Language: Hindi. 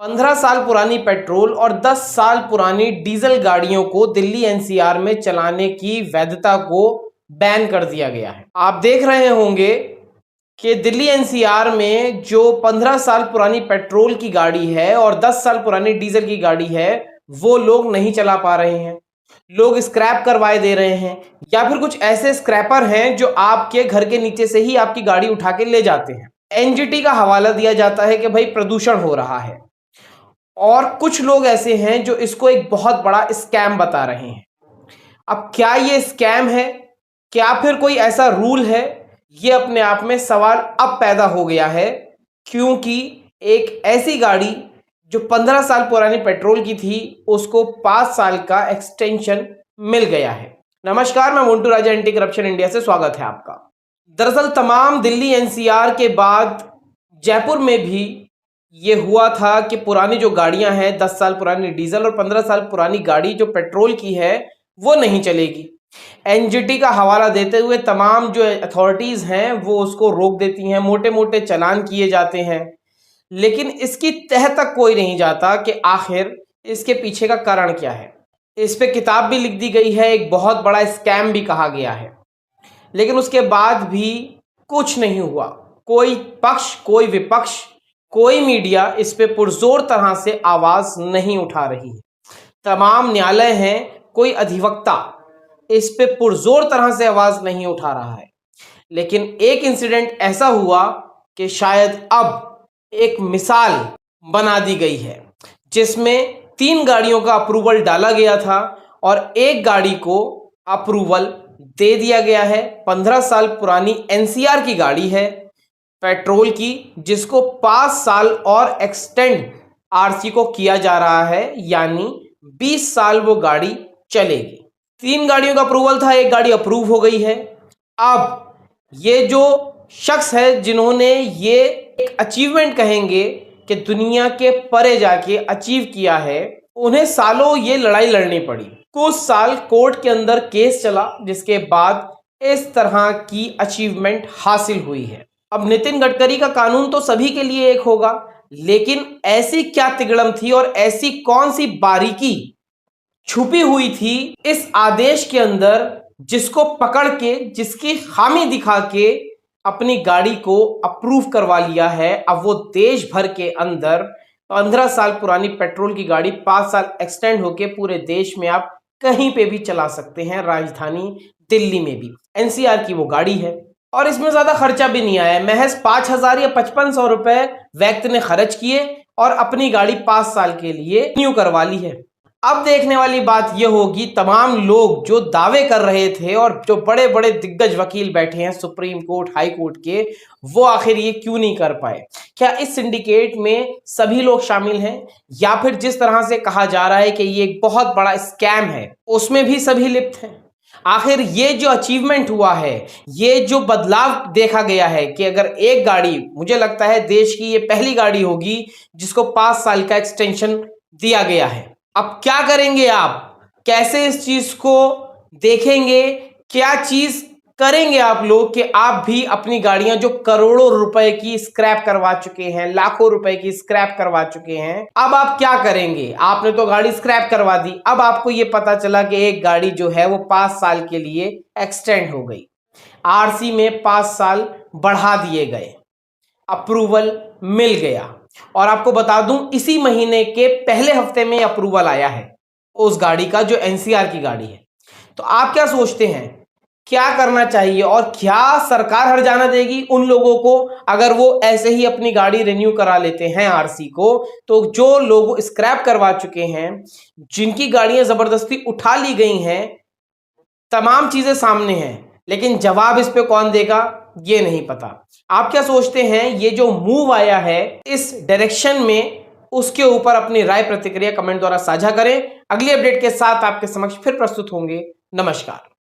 15 साल पुरानी पेट्रोल और 10 साल पुरानी डीजल गाड़ियों को दिल्ली एनसीआर में चलाने की वैधता को बैन कर दिया गया है। आप देख रहे होंगे कि दिल्ली एनसीआर में जो 15 साल पुरानी पेट्रोल की गाड़ी है और 10 साल पुरानी डीजल की गाड़ी है वो लोग नहीं चला पा रहे हैं। लोग स्क्रैप करवाए दे रहे हैं या फिर कुछ ऐसे स्क्रैपर हैं जो आपके घर के नीचे से ही आपकी गाड़ी उठा के ले जाते हैं। एनजीटी का हवाला दिया जाता है कि भाई प्रदूषण हो रहा है, और कुछ लोग ऐसे हैं जो इसको एक बहुत बड़ा स्कैम बता रहे हैं। अब क्या ये स्कैम है, क्या फिर कोई ऐसा रूल है, ये अपने आप में सवाल अब पैदा हो गया है, क्योंकि एक ऐसी गाड़ी जो 15 साल पुरानी पेट्रोल की थी उसको 5 साल का एक्सटेंशन मिल गया है। नमस्कार, मैं मोन्टू राजा एंटी करप्शन इंडिया से स्वागत है आपका। दरअसल तमाम दिल्ली एनसीआर के बाद जयपुर में भी ये हुआ था कि पुरानी जो गाड़ियां हैं 10 साल पुरानी डीजल और 15 साल पुरानी गाड़ी जो पेट्रोल की है वो नहीं चलेगी। एनजीटी का हवाला देते हुए तमाम जो अथॉरिटीज़ हैं वो उसको रोक देती हैं, मोटे मोटे चालान किए जाते हैं, लेकिन इसकी तह तक कोई नहीं जाता कि आखिर इसके पीछे का कारण क्या है। इस पे किताब भी लिख दी गई है, एक बहुत बड़ा स्कैम भी कहा गया है, लेकिन उसके बाद भी कुछ नहीं हुआ। कोई पक्ष, कोई विपक्ष, कोई मीडिया इस पे पुरजोर तरह से आवाज नहीं उठा रही है। तमाम न्यायालय हैं, कोई अधिवक्ता इस पे पुरजोर तरह से आवाज नहीं उठा रहा है। लेकिन एक इंसिडेंट ऐसा हुआ कि शायद अब एक मिसाल बना दी गई है, जिसमें 3 गाड़ियों का अप्रूवल डाला गया था और एक गाड़ी को अप्रूवल दे दिया गया है। 15 साल पुरानी एनसीआर की गाड़ी है पेट्रोल की, जिसको 5 साल और एक्सटेंड आरसी को किया जा रहा है, यानी 20 साल वो गाड़ी चलेगी। 3 गाड़ियों का अप्रूवल था, एक गाड़ी अप्रूव हो गई है। अब ये जो शख्स है जिन्होंने ये एक अचीवमेंट कहेंगे कि दुनिया के परे जाके अचीव किया है, उन्हें सालों ये लड़ाई लड़नी पड़ी। कुछ साल कोर्ट के अंदर केस चला, जिसके बाद इस तरह की अचीवमेंट हासिल हुई है। अब नितिन गडकरी का कानून तो सभी के लिए एक होगा, लेकिन ऐसी क्या तिगड़म थी और ऐसी कौन सी बारीकी छुपी हुई थी इस आदेश के अंदर, जिसको पकड़ के, जिसकी खामी दिखा के अपनी गाड़ी को अप्रूव करवा लिया है। अब वो देश भर के अंदर 15 साल पुरानी पेट्रोल की गाड़ी 5 साल एक्सटेंड होके पूरे देश में आप कहीं पे भी चला सकते हैं, राजधानी दिल्ली में भी। एनसीआर की वो गाड़ी है और इसमें ज्यादा खर्चा भी नहीं आया, महज 5,000 या 5,500 रुपए व्यक्ति ने खर्च किए और अपनी गाड़ी 5 साल के लिए रिन्यू करवा ली है। अब देखने वाली बात यह होगी, तमाम लोग जो दावे कर रहे थे और जो बड़े बड़े दिग्गज वकील बैठे हैं सुप्रीम कोर्ट, हाई कोर्ट के, वो आखिर ये क्यों नहीं कर पाए। क्या इस सिंडिकेट में सभी लोग शामिल हैं, या फिर जिस तरह से कहा जा रहा है कि ये एक बहुत बड़ा स्कैम है, उसमें भी सभी लिप्त हैं। आखिर ये जो अचीवमेंट हुआ है, ये जो बदलाव देखा गया है कि अगर एक गाड़ी, मुझे लगता है देश की ये पहली गाड़ी होगी जिसको 5 साल का एक्सटेंशन दिया गया है। अब क्या करेंगे आप, कैसे इस चीज को देखेंगे, क्या चीज करेंगे आप लोग कि आप भी अपनी गाड़ियां जो करोड़ों रुपए की स्क्रैप करवा चुके हैं, लाखों रुपए की स्क्रैप करवा चुके हैं, अब आप क्या करेंगे। आपने तो गाड़ी स्क्रैप करवा दी, अब आपको ये पता चला कि एक गाड़ी जो है वो 5 साल के लिए एक्सटेंड हो गई, आरसी में 5 साल बढ़ा दिए गए, अप्रूवल मिल गया। और आपको बता दूं, इसी महीने के पहले हफ्ते में अप्रूवल आया है उस गाड़ी का जो एनसीआर की गाड़ी है। तो आप क्या सोचते हैं, क्या करना चाहिए और क्या सरकार हर्जाना देगी उन लोगों को अगर वो ऐसे ही अपनी गाड़ी रिन्यू करा लेते हैं आरसी को? तो जो लोग स्क्रैप करवा चुके हैं, जिनकी गाड़ियां जबरदस्ती उठा ली गई हैं, तमाम चीजें सामने हैं, लेकिन जवाब इस पे कौन देगा ये नहीं पता। आप क्या सोचते हैं, ये जो मूव आया है इस डायरेक्शन में, उसके ऊपर अपनी राय प्रतिक्रिया कमेंट द्वारा साझा करें। अगली अपडेट के साथ आपके समक्ष फिर प्रस्तुत होंगे। नमस्कार।